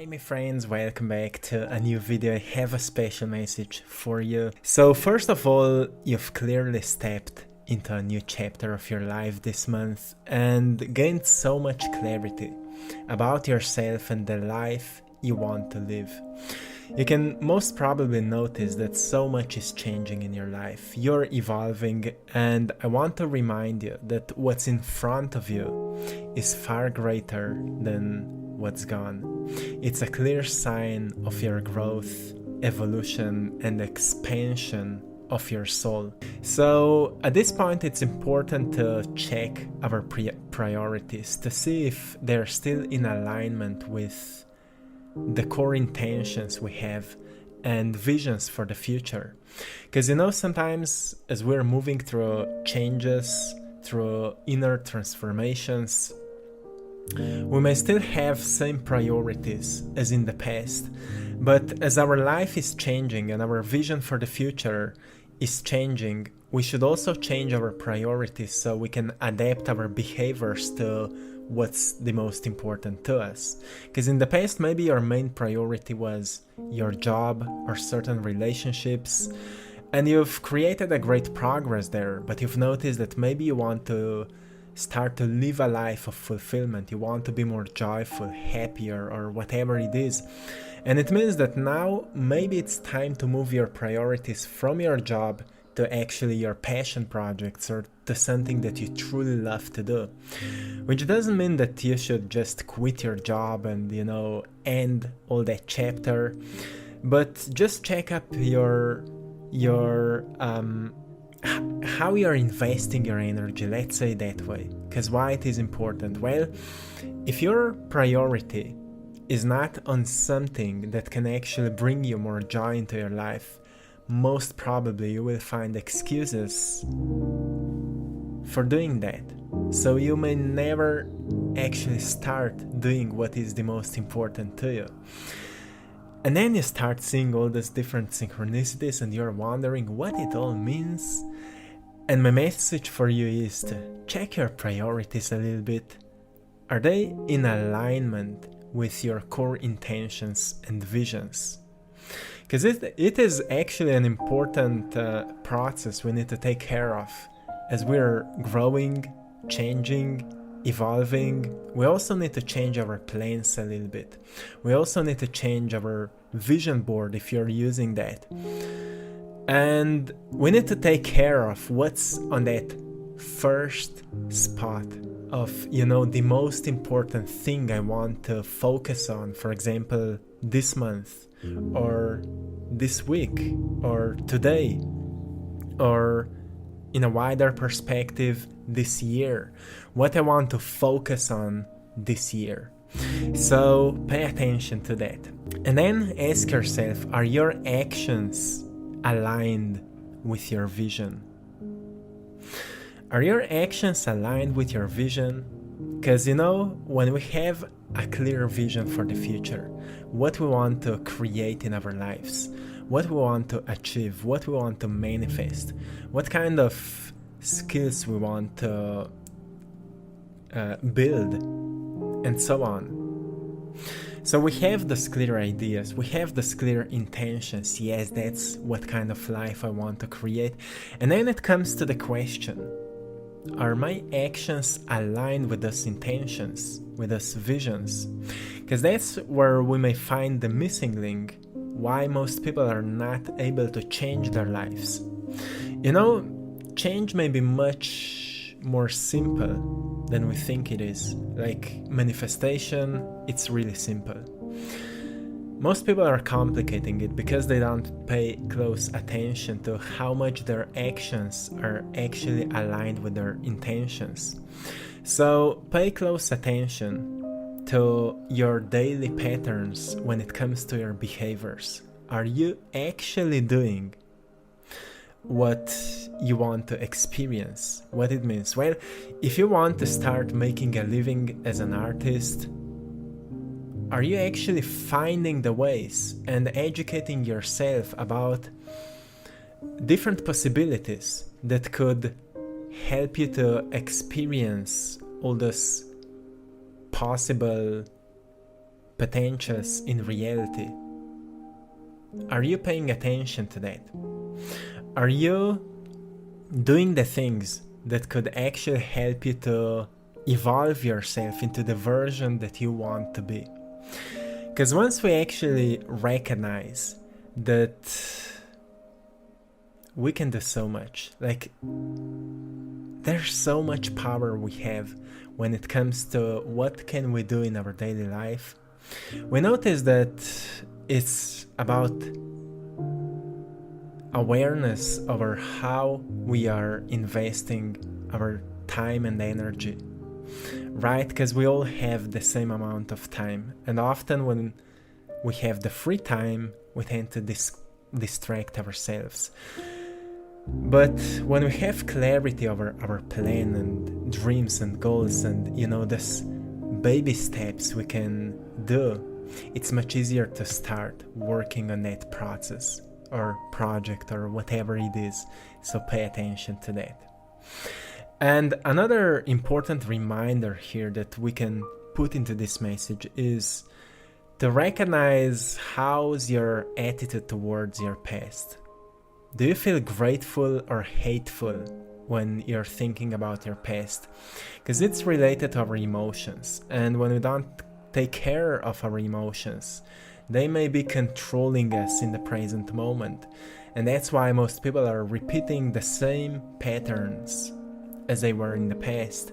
Hi my friends, welcome back to a new video. I have a special message for you. So first of all, you've clearly stepped into a new chapter of your life this month and gained so much clarity about yourself and the life you want to live. You can most probably notice that so much is changing in your life. You're evolving, and I want to remind you that what's in front of you is far greater than what's gone. It's a clear sign of your growth, evolution, and expansion of your soul. So at this point, it's important to check our priorities to see if they're still in alignment with the core intentions we have and visions for the future. Because sometimes as we're moving through changes, through inner transformations, we may still have same priorities as in the past, but as our life is changing and our vision for the future is changing, we should also change our priorities so we can adapt our behaviors to what's the most important to us. Because in the past, maybe your main priority was your job or certain relationships, and you've created a great progress there, but you've noticed that maybe you want to start to live a life of fulfillment. You want to be more joyful, happier, or whatever it is. And it means that now maybe it's time to move your priorities from your job to actually your passion projects or to something that you truly love to do. Which doesn't mean that you should just quit your job and, end all that chapter, but just check up your how you're investing your energy, let's say that way. Because why it is important? Well, if your priority is not on something that can actually bring you more joy into your life, most probably you will find excuses for doing that. So you may never actually start doing what is the most important to you. And then you start seeing all these different synchronicities and you're wondering what it all means. And my message for you is to check your priorities a little bit. Are they in alignment with your core intentions and visions? Because it is actually an important process we need to take care of. As we're growing, changing, evolving, we also need to change our plans a little bit. We also need to change our vision board if you're using that. And we need to take care of what's on that first spot of, the most important thing I want to focus on. For example, this month, or this week, or today, or in a wider perspective, this year. What I want to focus on this year. So pay attention to that. And then ask yourself, are your actions aligned with your vision? Are your actions aligned with your vision? Because when we have a clear vision for the future, what we want to create in our lives, what we want to achieve, what we want to manifest, what kind of skills we want to build, and so on. So we have those clear ideas, we have those clear intentions. Yes, that's what kind of life I want to create. And then it comes to the question, are my actions aligned with those intentions, with those visions? Because that's where we may find the missing link, why most people are not able to change their lives. Change may be much more simple than we think it is. Like manifestation, it's really simple. Most people are complicating it because they don't pay close attention to how much their actions are actually aligned with their intentions. So pay close attention to your daily patterns when it comes to your behaviors. Are you actually doing what you want to experience? What it means? Well, if you want to start making a living as an artist, are you actually finding the ways and educating yourself about different possibilities that could help you to experience all those possible potentials in reality. Are you paying attention to that? Are you doing the things that could actually help you to evolve yourself into the version that you want to be? Because once we actually recognize that we can do so much, like there's so much power we have when it comes to what can we do in our daily life, we notice that it's about awareness over how we are investing our time and energy, right? Because we all have the same amount of time, and often when we have the free time, we tend to distract ourselves. But when we have clarity over our plan and dreams and goals and, this baby steps we can do, it's much easier to start working on that process or project or whatever it is. So pay attention to that. And another important reminder here that we can put into this message is to recognize how's your attitude towards your past. Do you feel grateful or hateful when you're thinking about your past? Because it's related to our emotions, and when we don't take care of our emotions, they may be controlling us in the present moment. And that's why most people are repeating the same patterns as they were in the past.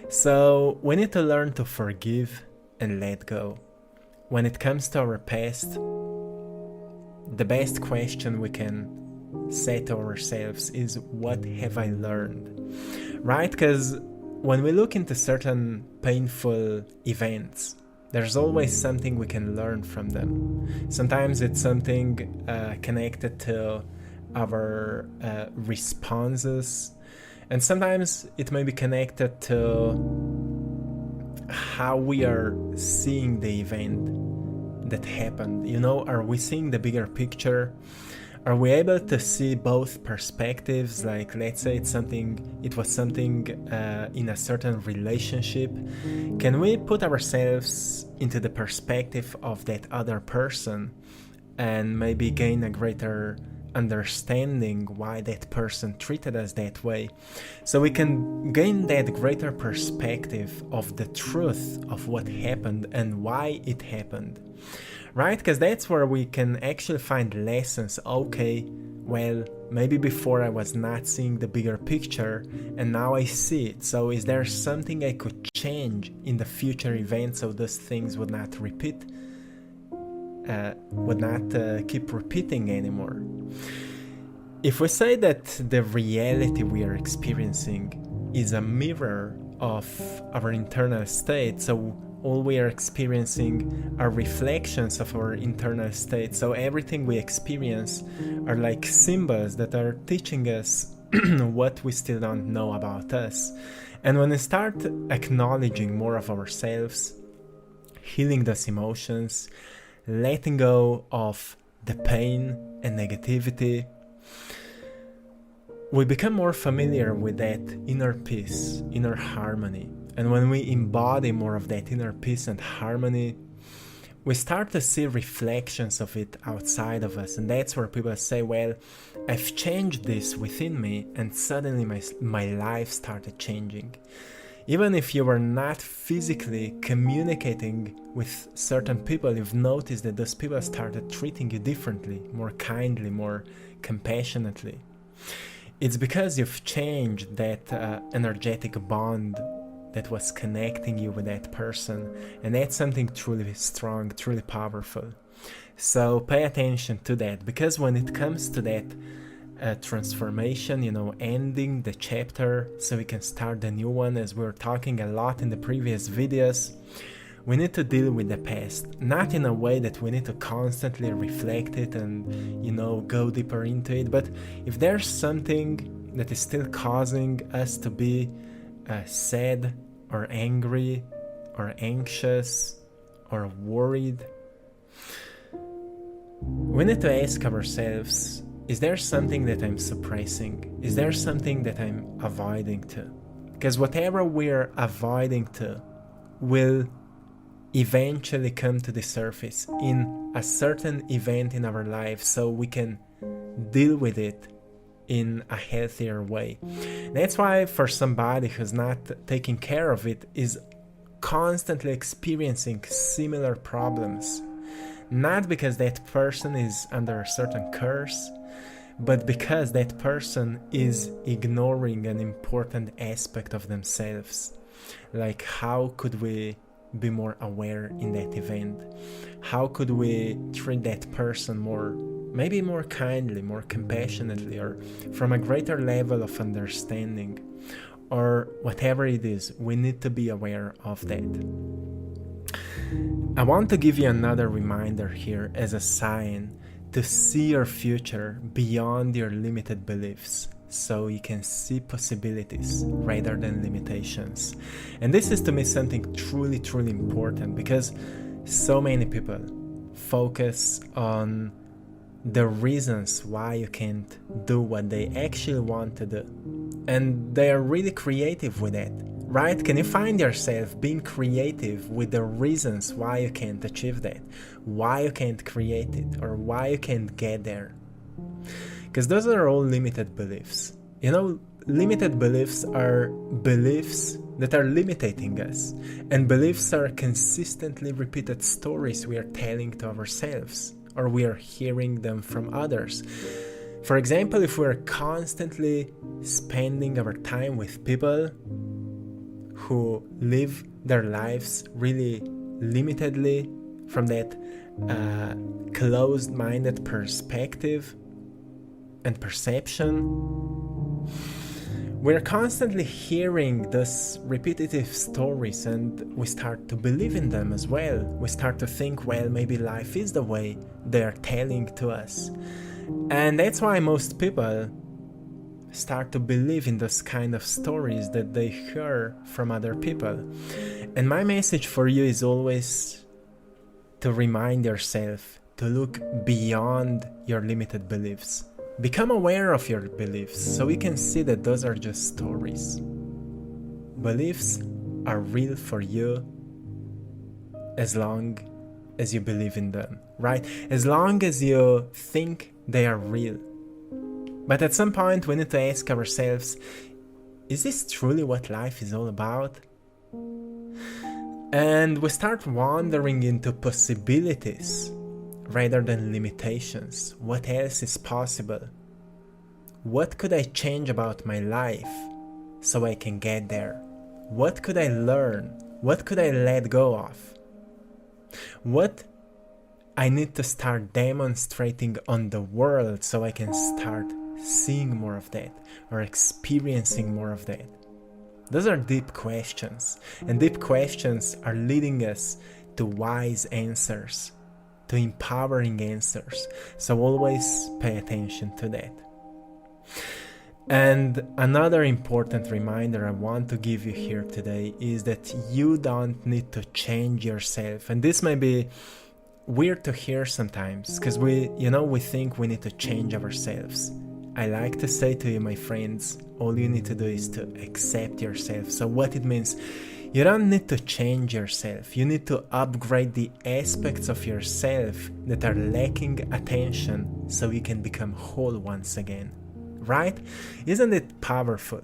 So we need to learn to forgive and let go. When it comes to our past, the best question we can say to ourselves is, what have I learned? Right? Because when we look into certain painful events, there's always something we can learn from them. Sometimes it's something connected to our responses, and sometimes it may be connected to how we are seeing the event that happened. Are we seeing the bigger picture? Are we able to see both perspectives? Like, let's say it was something in a certain relationship. Can we put ourselves into the perspective of that other person and maybe gain a greater understanding why that person treated us that way? So we can gain that greater perspective of the truth of what happened and why it happened. Right? Because that's where we can actually find lessons. Okay, well, maybe before I was not seeing the bigger picture and now I see it. So is there something I could change in the future events so those things would not repeat, keep repeating anymore? If we say that the reality we are experiencing is a mirror of our internal state, so all we are experiencing are reflections of our internal state. So everything we experience are like symbols that are teaching us what we still don't know about us. And when we start acknowledging more of ourselves, healing those emotions, letting go of the pain and negativity, we become more familiar with that inner peace, inner harmony. And when we embody more of that inner peace and harmony, we start to see reflections of it outside of us. And that's where people say, well, I've changed this within me, and suddenly my life started changing. Even if you were not physically communicating with certain people, you've noticed that those people started treating you differently, more kindly, more compassionately. It's because you've changed that energetic bond that was connecting you with that person, and that's something truly strong, truly powerful. So pay attention to that, because when it comes to that transformation, ending the chapter so we can start the new one, as we were talking a lot in the previous videos, we need to deal with the past, not in a way that we need to constantly reflect it and, go deeper into it, but if there's something that is still causing us to be sad or angry or anxious or worried, we need to ask ourselves, is there something that I'm suppressing? Is there something that I'm avoiding to? Because whatever we're avoiding to will eventually come to the surface in a certain event in our life so we can deal with it in a healthier way. That's why for somebody who's not taking care of it is constantly experiencing similar problems, not because that person is under a certain curse, but because that person is ignoring an important aspect of themselves. Like, how could we be more aware in that event? How could we treat that person maybe more kindly, more compassionately, or from a greater level of understanding, or whatever it is? We need to be aware of that. I want to give you another reminder here as a sign to see your future beyond your limited beliefs, so you can see possibilities rather than limitations. And this is to me something truly, truly important, because so many people focus on the reasons why you can't do what they actually want to do. And they are really creative with that, right? Can you find yourself being creative with the reasons why you can't achieve that, why you can't create it, or why you can't get there? Because those are all limited beliefs. Limited beliefs are beliefs that are limiting us. And beliefs are consistently repeated stories we are telling to ourselves, or we are hearing them from others. For example, if we're constantly spending our time with people who live their lives really limitedly from that closed-minded perspective and perception, we're constantly hearing these repetitive stories, and we start to believe in them as well. We start to think, well, maybe life is the way they are telling to us. And that's why most people start to believe in those kind of stories that they hear from other people. And my message for you is always to remind yourself to look beyond your limited beliefs. Become aware of your beliefs so you can see that those are just stories. Beliefs are real for you as long as you believe in them, right? As long as you think they are real. But at some point we need to ask ourselves, is this truly what life is all about? And we start wandering into possibilities rather than limitations. What else is possible? What could I change about my life so I can get there? What could I learn? What could I let go of? What I need to start demonstrating on the world so I can start seeing more of that or experiencing more of that? Those are deep questions, and deep questions are leading us to wise answers, to empowering answers. So always pay attention to that. And another important reminder I want to give you here today is that you don't need to change yourself. And this may be weird to hear sometimes, because we think we need to change ourselves. I like to say to you, my friends, all you need to do is to accept yourself. So what it means, you don't need to change yourself. You need to upgrade the aspects of yourself that are lacking attention so you can become whole once again. Right? Isn't it powerful?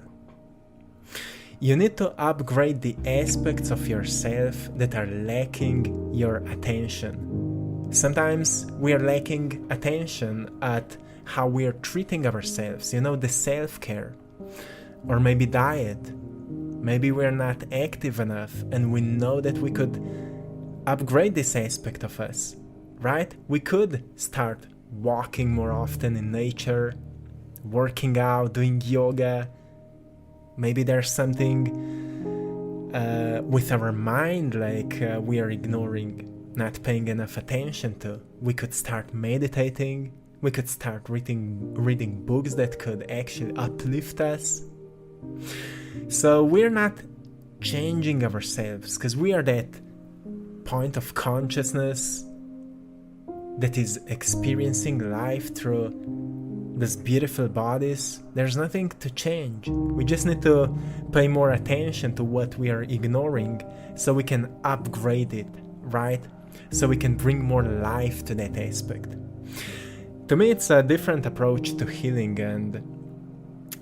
You need to upgrade the aspects of yourself that are lacking your attention. Sometimes we are lacking attention at how we are treating ourselves, the self-care, or maybe diet. Maybe we're not active enough, and we know that we could upgrade this aspect of us, right? We could start walking more often in nature, working out, doing yoga. Maybe there's something with our mind like we are ignoring, not paying enough attention to. We could start meditating. We could start reading books that could actually uplift us. So we're not changing ourselves because we are that point of consciousness that is experiencing life through these beautiful bodies. There's nothing to change. We just need to pay more attention to what we are ignoring so we can upgrade it right? So we can bring more life to that aspect. To me, it's a different approach to healing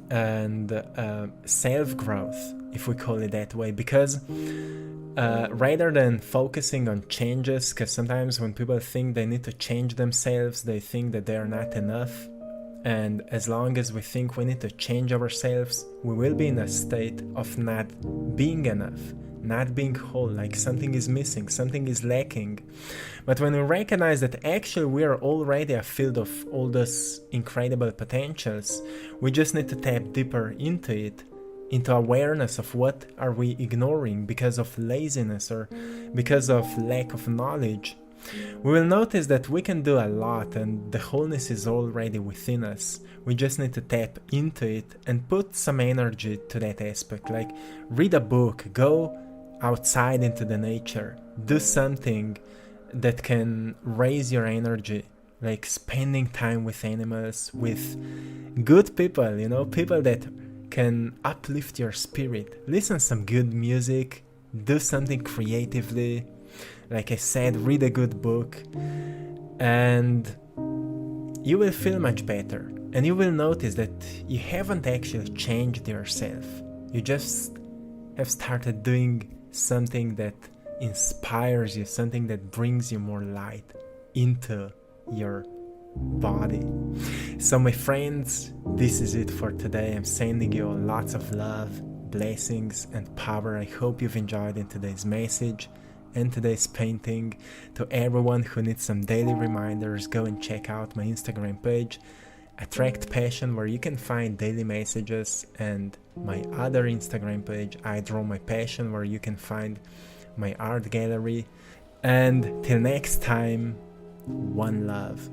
and self-growth, if we call it that way, because rather than focusing on changes, because sometimes when people think they need to change themselves, they think that they are not enough. And as long as we think we need to change ourselves, we will be in a state of not being enough, not being whole, like something is missing, something is lacking. But when we recognize that actually we are already a field of all those incredible potentials, we just need to tap deeper into it, into awareness of what are we ignoring because of laziness or because of lack of knowledge. We will notice that we can do a lot and the wholeness is already within us. We just need to tap into it and put some energy to that aspect, like read a book, go outside into the nature, do something that can raise your energy, like spending time with animals, with good people, people that can uplift your spirit. Listen some good music, do something creatively. Like I said, read a good book, and you will feel much better. And you will notice that you haven't actually changed yourself. You just have started doing something that inspires you, something that brings you more light into your body. So my friends, this is it for today. I'm sending you lots of love, blessings and power. I hope you've enjoyed in today's message and today's painting. To everyone who needs some daily reminders, go and check out my Instagram page, AttractPassion, where you can find daily messages, and my other Instagram page, I Draw My Passion, where you can find my art gallery. And till next time, one love.